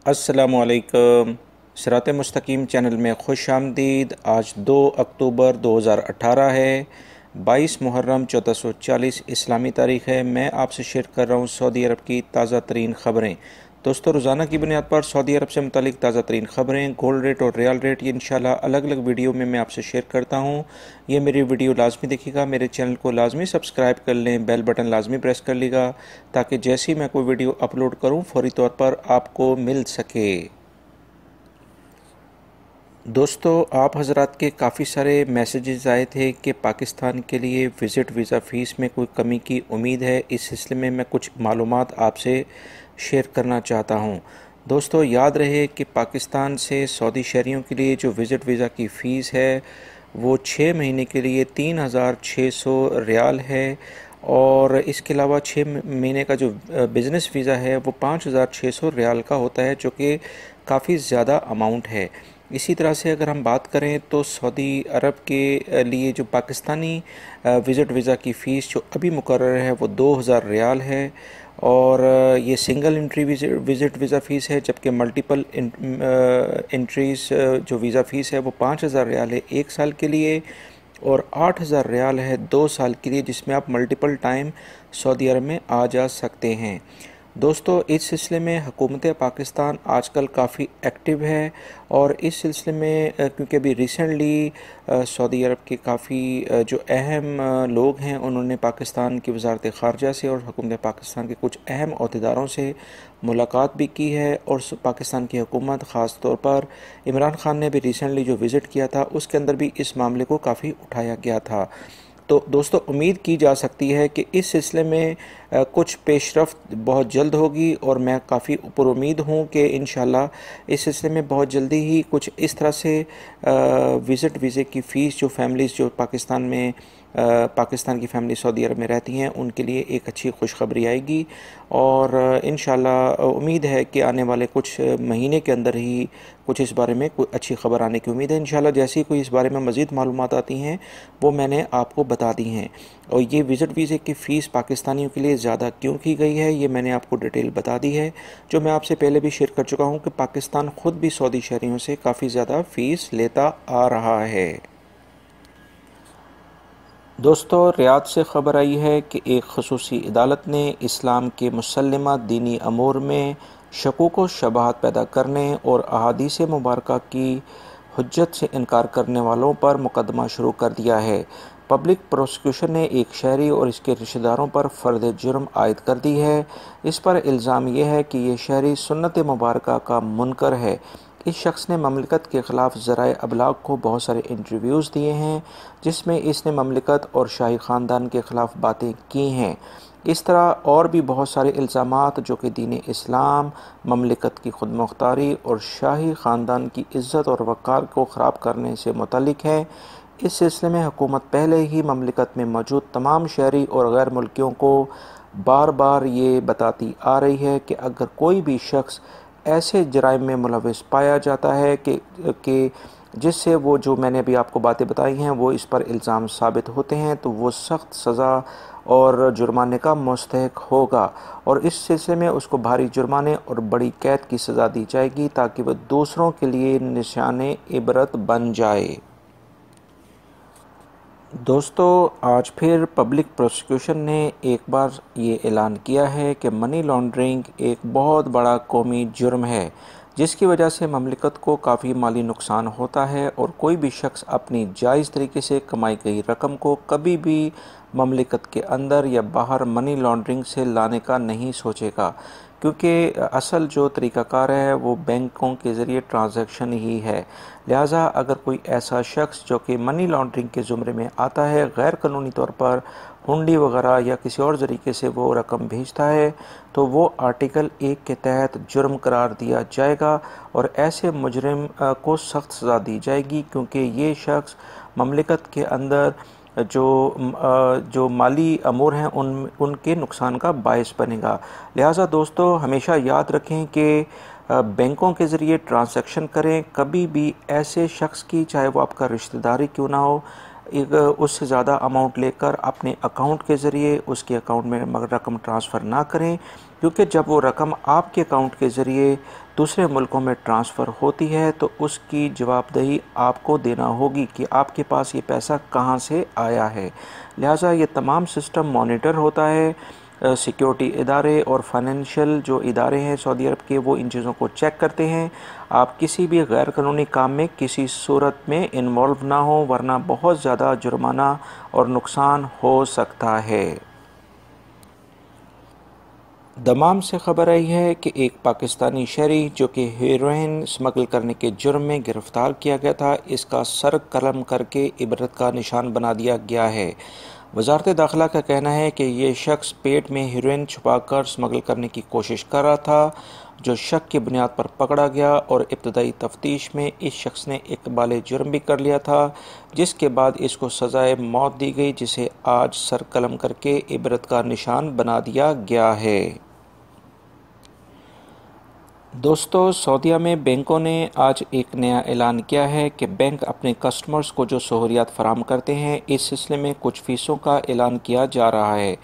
अस्सलामुअलैकुम। सिरात मुस्तकीम चैनल में खुश आमदीद। आज 2 अक्टूबर 2018 है। 22 मुहर्रम 1440 इस्लामी तारीख़ है। मैं आपसे शेयर कर रहा हूँ सऊदी अरब की ताज़ा तरीन ख़बरें। दोस्तों, रोज़ाना की बुनियाद पर सऊदी अरब से मुतालिक ताज़ा तरीन ख़बरें, गोल्ड रेट और रियल रेट, ये इंशाल्लाह अलग अलग वीडियो में मैं आपसे शेयर करता हूँ। ये मेरी वीडियो लाजमी देखिएगा, मेरे चैनल को लाजमी सब्सक्राइब कर लें, बेल बटन लाजमी प्रेस कर लीजिएगा ताकि जैसे ही मैं कोई वीडियो अपलोड करूँ फ़ौरी तौर पर आपको मिल सके। दोस्तों, आप हज़रात के काफ़ी सारे मैसेजेस आए थे कि पाकिस्तान के लिए विज़िट वीज़ा फ़ीस में कोई कमी की उम्मीद है। इस सिलसिले में मैं कुछ मालूमात आपसे शेयर करना चाहता हूँ। दोस्तों, याद रहे कि पाकिस्तान से सऊदी शहरियों के लिए जो विज़िट वीज़ा की फ़ीस है वो 6 महीने के लिए 3600 रियाल है, और इसके अलावा 6 महीने का जो बिज़नेस वीज़ा है वो 5600 रियाल का होता है, जो कि काफ़ी ज़्यादा अमाउंट है। इसी तरह से अगर हम बात करें तो सऊदी अरब के लिए जो पाकिस्तानी विज़िट वीज़ा की फ़ीस जो अभी मुकर्रर है वो 2000 रियाल है, और ये single entry visit visa fees है, जबकि मल्टीपल एंट्रीज़ जो वीज़ा फ़ीस है वो 5000 रियाल है 1 साल के लिए, और 8000 रियाल है 2 साल के लिए, जिसमें आप मल्टीपल टाइम सऊदी अरब में आ जा सकते हैं। दोस्तों, इस सिलसिले में हुकूमत पाकिस्तान आजकल काफ़ी एक्टिव है, और इस सिलसिले में क्योंकि अभी रिसेंटली सऊदी अरब के काफ़ी जो अहम लोग हैं उन्होंने पाकिस्तान की वज़ारत ख़ारजा से और हुकूमत पाकिस्तान के कुछ अहम अहदेदारों से मुलाकात भी की है, और पाकिस्तान की हुकूमत ख़ास तौर पर इमरान खान ने भी रिसेंटली जो विज़िट किया था उसके अंदर भी इस मामले को काफ़ी उठाया गया था। तो दोस्तों, उम्मीद की जा सकती है कि इस सिलसिले में कुछ पेशरफ्त बहुत जल्द होगी, और मैं काफ़ी पुरुमीद हूँ कि इंशाल्लाह इस सिलसिले में बहुत जल्दी ही कुछ इस तरह से विज़िट वीज़े की फ़ीस जो फैमिलीज़ जो पाकिस्तान की फ़ैमिली सऊदी अरब में रहती हैं उनके लिए एक अच्छी खुशखबरी आएगी, और इंशाल्लाह उम्मीद है कि आने वाले कुछ महीने के अंदर ही कुछ इस बारे में कोई अच्छी खबर आने की उम्मीद है। इंशाल्लाह जैसे ही कोई इस बारे में मज़ीद मालूमात आती हैं वो मैंने आपको बता दी हैं। और ये विज़िट वीज़े की फ़ीस पाकिस्तानियों के लिए ज़्यादा क्यों की गई है ये मैंने आपको डिटेल बता दी है, जो मैं आपसे पहले भी शेयर कर चुका हूँ कि पाकिस्तान ख़ुद भी सऊदी शहरियों से काफ़ी ज़्यादा फ़ीस लेता आ रहा है। दोस्तों, रियाद से ख़बर आई है कि एक ख़ुसूसी अदालत ने इस्लाम के मुसल्लमा दीनी अमूर में शकूक व शबहात पैदा करने और अहादीस मुबारका की हुज्जत से इनकार करने वालों पर मुकदमा शुरू कर दिया है। पब्लिक प्रोसिक्यूशन ने एक शहरी और इसके रिश्तेदारों पर फ़र्द जुर्म आयद कर दी है। इस पर इल्ज़ाम यह है कि ये शहरी सुन्नत मुबारका का मुनकर है। इस शख्स ने ममलिकत के ख़िलाफ़ ज़राए अबलाग को बहुत सारे इंटरव्यूज़ दिए हैं, जिसमें इसने ममलिकत और शाही ख़ानदान के ख़िलाफ़ बातें की हैं। इस तरह और भी बहुत सारे इल्ज़ामात जो कि दीन इस्लाम, ममलिकत की खुद मुख्तारी और शाही ख़ानदान की इज़्ज़त और वक़ार को ख़राब करने से मुतल्लिक़ हैं। इस सिलसिले में हुकूमत पहले ही ममलिकत में मौजूद तमाम शहरी और गैर मुल्कियों को बार बार ये बताती आ रही है कि अगर कोई भी शख्स ऐसे जराइम में मुलविस पाया जाता है कि जिससे वो जो मैंने अभी आपको बातें बताई हैं वो इस पर इल्ज़ाम साबित होते हैं, तो वो सख्त सज़ा और जुर्माने का मुस्तहिक होगा, और इस सिलसिले में उसको भारी जुर्माने और बड़ी कैद की सज़ा दी जाएगी ताकि वह दूसरों के लिए निशाने इबरत बन जाए। दोस्तों, आज फिर पब्लिक प्रोसिक्यूशन ने एक बार ये ऐलान किया है कि मनी लॉन्ड्रिंग एक बहुत बड़ा कौमी जुर्म है, जिसकी वजह से ममलिकत को काफ़ी माली नुकसान होता है, और कोई भी शख्स अपनी जायज़ तरीके से कमाई गई रकम को कभी भी ममलिकत के अंदर या बाहर मनी लॉन्ड्रिंग से लाने का नहीं सोचेगा, क्योंकि असल जो तरीक़ाकार है वो बैंकों के ज़रिए ट्रांजैक्शन ही है। लिहाजा अगर कोई ऐसा शख्स जो कि मनी लॉन्ड्रिंग के ज़ुमरे में आता है, गैर कानूनी तौर पर हुंडी वगैरह या किसी और तरीके से वो रकम भेजता है, तो वो आर्टिकल 1 के तहत जुर्म करार दिया जाएगा, और ऐसे मुजरिम को सख्त सज़ा दी जाएगी, क्योंकि ये शख्स ममलिकत के अंदर जो माली अमूर हैं उनके नुकसान का बायस बनेगा। लिहाजा दोस्तों, हमेशा याद रखें कि बैंकों के ज़रिए ट्रांजैक्शन करें, कभी भी ऐसे शख्स की, चाहे वो आपका रिश्तेदारी क्यों ना हो, उससे ज़्यादा अमाउंट लेकर अपने अकाउंट के ज़रिए उसके अकाउंट में रकम ट्रांसफ़र ना करें, क्योंकि जब वो रकम आपके अकाउंट के ज़रिए दूसरे मुल्कों में ट्रांसफ़र होती है तो उसकी जवाबदेही आपको देना होगी कि आपके पास ये पैसा कहाँ से आया है। लिहाजा ये तमाम सिस्टम मॉनिटर होता है। सिक्योरिटी इदारे और फाइनेंशियल जो इदारे हैं सऊदी अरब के, वो इन चीज़ों को चेक करते हैं। आप किसी भी गैर कानूनी काम में किसी सूरत में इन्वॉल्व ना हो, वरना बहुत ज़्यादा जुर्माना और नुकसान हो सकता है। दमाम से खबर आई है कि एक पाकिस्तानी शहरी जो कि हेरोइन स्मगल करने के जुर्म में गिरफ़्तार किया गया था, इसका सर कलम करके इबरत का निशान बना दिया गया है। वजारत दाखिला का कहना है कि ये शख्स पेट में हेरोइन छुपाकर स्मगल करने की कोशिश कर रहा था, जो शक की बुनियाद पर पकड़ा गया और इब्तदाई तफ्तीश में इस शख्स ने इकबाल जुर्म भी कर लिया था, जिसके बाद इसको सज़ाए मौत दी गई, जिसे आज सर कलम करके इबरत का निशान बना दिया गया है। दोस्तों, सऊदीया में बैंकों ने आज एक नया ऐलान किया है कि बैंक अपने कस्टमर्स को जो सहूलियात फराहम करते हैं, इस सिलसिले में कुछ फ़ीसों का ऐलान किया जा रहा है,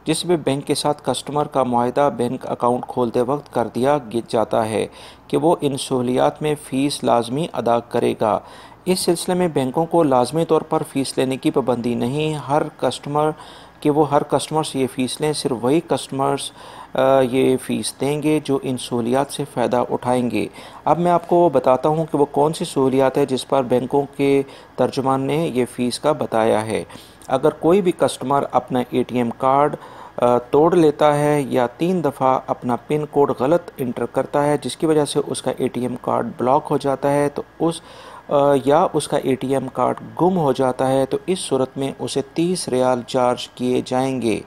जिसमें बैंक के साथ कस्टमर का मुआहदा बैंक अकाउंट खोलते वक्त कर दिया जाता है कि वो इन सहूलियात में फ़ीस लाजमी अदा करेगा। इस सिलसिले में बैंकों को लाजमी तौर पर फ़ीस लेने की पाबंदी नहीं, हर कस्टमर से ये फ़ीस लें। सिर्फ वही कस्टमर्स ये फ़ीस देंगे जो इन सहूलियात से फ़ायदा उठाएंगे। अब मैं आपको बताता हूँ कि वो कौन सी सहूलियात है जिस पर बैंकों के तर्जुमान ने ये फ़ीस का बताया है। अगर कोई भी कस्टमर अपना एटीएम कार्ड तोड़ लेता है या 3 दफ़ा अपना पिन कोड गलत इंटर करता है, जिसकी वजह से उसका एटीएम कार्ड ब्लॉक हो जाता है, तो या उसका एटीएम कार्ड गुम हो जाता है, तो इस सूरत में उसे 30 रियाल चार्ज किए जाएंगे।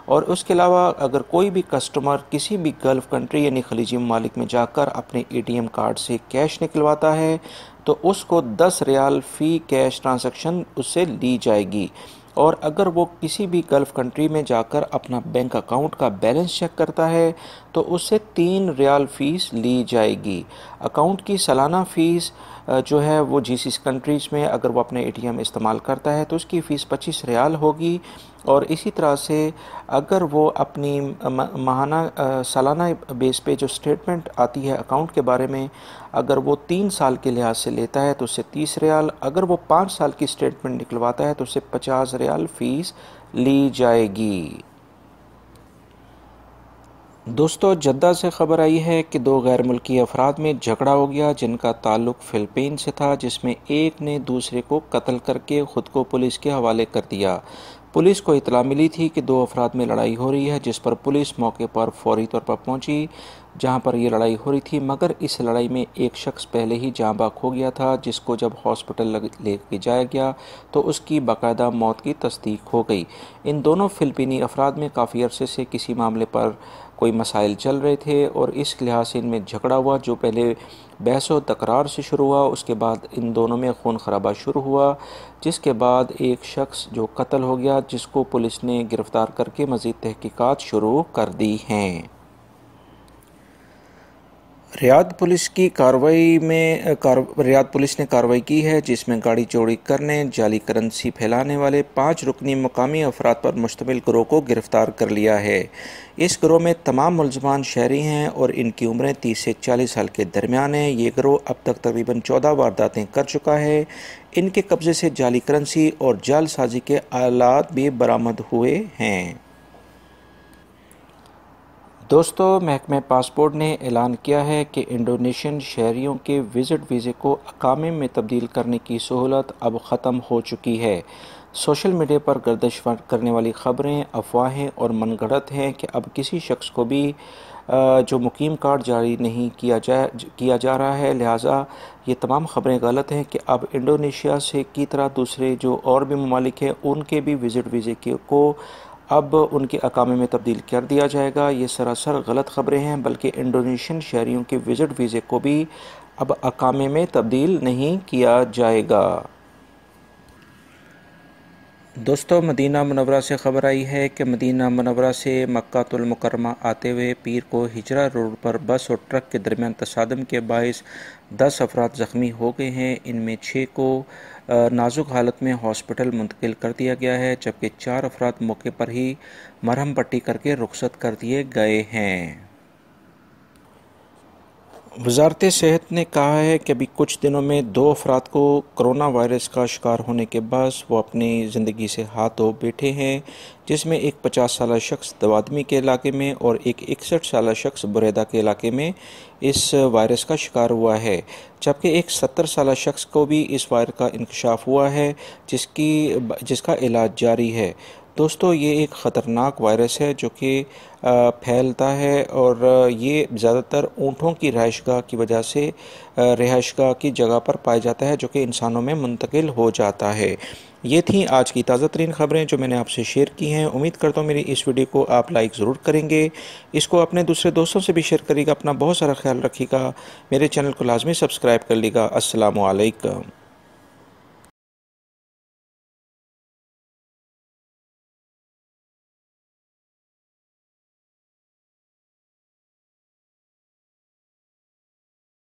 और उसके अलावा अगर कोई भी कस्टमर किसी भी गल्फ़ कंट्री यानी खलीजी ममालिक में जाकर अपने एटीएम कार्ड से कैश निकलवाता है, तो उसको 10 रियाल फ़ी कैश ट्रांजैक्शन उससे ली जाएगी। और अगर वो किसी भी गल्फ़ कंट्री में जाकर अपना बैंक अकाउंट का बैलेंस चेक करता है, तो उससे 3 रियाल फ़ीस ली जाएगी। अकाउंट की सालाना फ़ीस जो है वो जीसीसी कंट्रीज़ में अगर वो अपने एटीएम इस्तेमाल करता है तो उसकी फ़ीस 25 रियाल होगी। और इसी तरह से अगर वो अपनी सालाना बेस पे जो स्टेटमेंट आती है अकाउंट के बारे में, अगर वो 3 साल के लिहाज से लेता है तो उससे 30 रियाल, अगर वो 5 साल की स्टेटमेंट निकलवाता है तो उससे 50 रियाल फ़ीस ली जाएगी। दोस्तों, जद्दा से खबर आई है कि 2 गैर मुल्की अफराद में झगड़ा हो गया जिनका ताल्लुक फ़िलिपीन से था, जिसमें एक ने दूसरे को कत्ल करके ख़ुद को पुलिस के हवाले कर दिया। पुलिस को इतला मिली थी कि 2 अफराद में लड़ाई हो रही है, जिस पर पुलिस मौके पर फौरी तौर पर पहुंची जहां पर यह लड़ाई हो रही थी, मगर इस लड़ाई में एक शख्स पहले ही जाँ बाक हो गया था, जिसको जब हॉस्पिटल लेके जाया गया तो उसकी बाकायदा मौत की तस्दीक हो गई। इन दोनों फ़िलिपीनी अफराद में काफ़ी अरसे से किसी मामले पर कोई मसाइल चल रहे थे और इस लिहाज से इनमें झगड़ा हुआ, जो पहले बहस व तकरार से शुरू हुआ, उसके बाद इन दोनों में खून खराबा शुरू हुआ, जिसके बाद एक शख्स जो कत्ल हो गया, जिसको पुलिस ने गिरफ़्तार करके मज़ीद तहकीकात शुरू कर दी हैं। रियाद पुलिस ने कार्रवाई की है, जिसमें गाड़ी चोरी करने, जाली करेंसी फैलाने वाले 5 रुकनी मकामी अफराद पर मुश्तमिल गिरोह को गिरफ़्तार कर लिया है। इस गिरोह में तमाम मुलज़मान शहरी हैं और इनकी उम्रें 30 से 40 साल के दरमियान हैं। ये गिरोह अब तक तकरीबन 14 वारदातें कर चुका है। इनके कब्ज़े से जाली करेंसी और जालसाजी के आलात भी बरामद हुए हैं। दोस्तों, महकमे पासपोर्ट ने ऐलान किया है कि इंडोनेशियन शहरियों के विज़िट वीज़े को अकामे में तब्दील करने की सहूलत अब ख़त्म हो चुकी है। सोशल मीडिया पर गर्दिश करने वाली ख़बरें, अफवाहें और मनगढ़ंत हैं कि अब किसी शख्स को भी जो मुकीम कार्ड जारी नहीं किया जा रहा है। लिहाजा ये तमाम ख़बरें गलत हैं कि अब इंडोनेशिया से की तरह दूसरे जो और भी ममालिक हैं, उनके भी विज़िट वीज़े को अब उनके अकामे में तब्दील कर दिया जाएगा। ये सरासर गलत ख़बरें हैं, बल्कि इंडोनेशियन शहरियों के विज़िट वीज़े को भी अब अकामे में तब्दील नहीं किया जाएगा। दोस्तों, मदीना मुनव्वरा से ख़बर आई है कि मदीना मुनव्वरा से मक्कातुल मुकर्रमा आते हुए पीर को हिजरा रोड पर बस और ट्रक के दरमियान तसादम के बाइस 10 अफराद ज़ख्मी हो गए हैं। इनमें 6 को नाजुक हालत में हॉस्पिटल मुंतकिल कर दिया गया है, जबकि 4 अफराद मौके पर ही मरहम पट्टी करके रुखसत कर दिए गए हैं। वजारत सेहत ने कहा है कि अभी कुछ दिनों में 2 अफराद को कोरोना वायरस का शिकार होने के बाद वो अपनी ज़िंदगी से हाथ धो बैठे हैं, जिसमें एक 50 साल शख्स दवादमी के इलाके में और एक 61 साल शख्स बुरेदा के इलाके में इस वायरस का शिकार हुआ है, जबकि एक 70 साल शख्स को भी इस वायरस का इंकशाफ हुआ है, जिसका इलाज जारी है। दोस्तों, ये एक ख़तरनाक वायरस है जो कि फैलता है और ये ज़्यादातर ऊँटों की रहायशगाह की वजह से रिहाइशगाह की जगह पर पाया जाता है, जो कि इंसानों में मुंतकिल हो जाता है। ये थी आज की ताज़ा तरीन ख़बरें जो मैंने आपसे शेयर की हैं। उम्मीद करता हूँ मेरी इस वीडियो को आप लाइक ज़रूर करेंगे। इसको अपने दूसरे दोस्तों से भी शेयर करिएगा। अपना बहुत सारा ख्याल रखिएगा। मेरे चैनल को लाजमी सब्सक्राइब कर लीजिएगा। अस्सलामु अलैकुम।